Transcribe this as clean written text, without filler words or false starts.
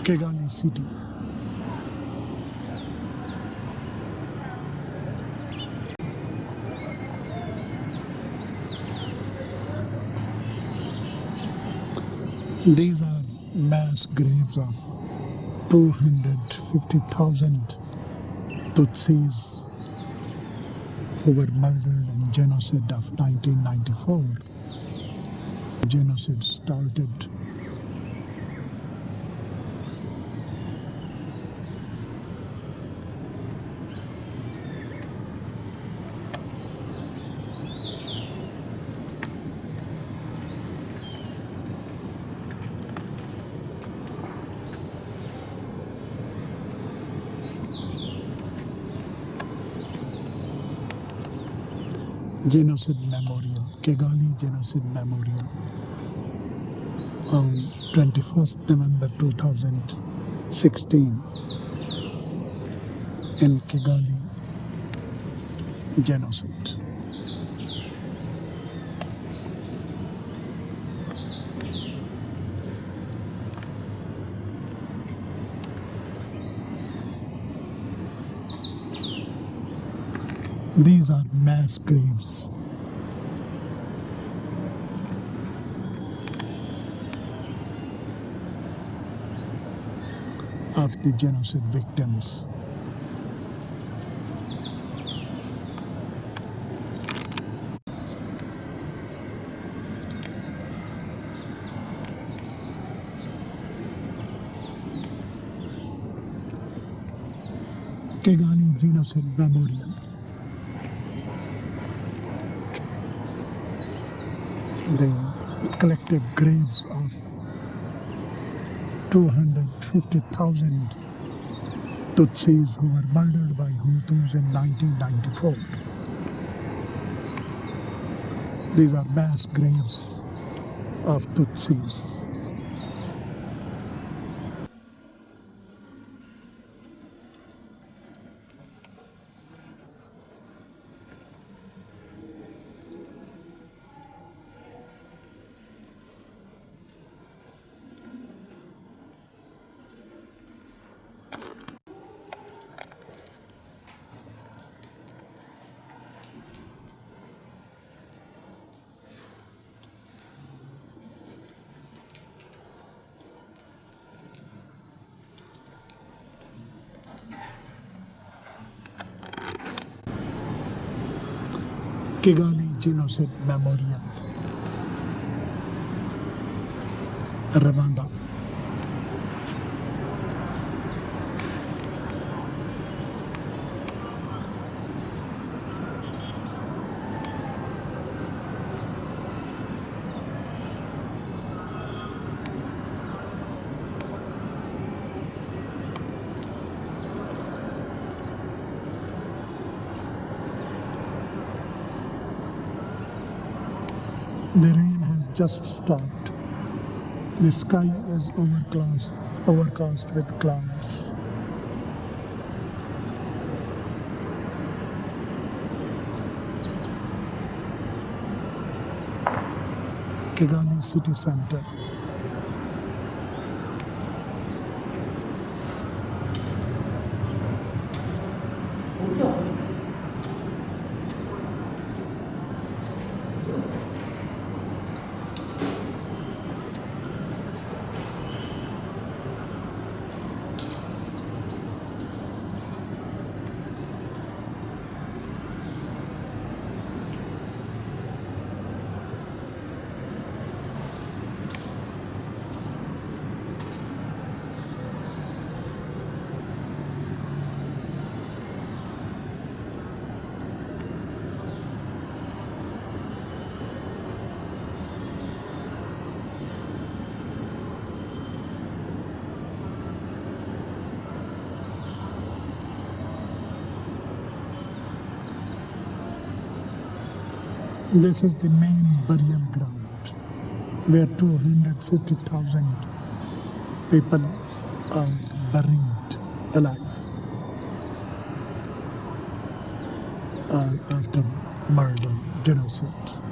Kigali city. These are mass graves of 250,000 Tutsis who were murdered in genocide of 1994. Genocide started Genocide Memorial, Kigali Genocide Memorial, on 21st November 2016 in Kigali genocide. These are mass graves. Of the genocide victims. Kigali Genocide Memorial. The collective graves of 250,000 Tutsis who were murdered by Hutus in 1994. These are mass graves of Tutsis. Kigali Genocide Memorial, Rwanda. The rain has just stopped. The sky is overcast with clouds. Kigali city center. This is the main burial ground where 250,000 people are buried alive after murder, genocide.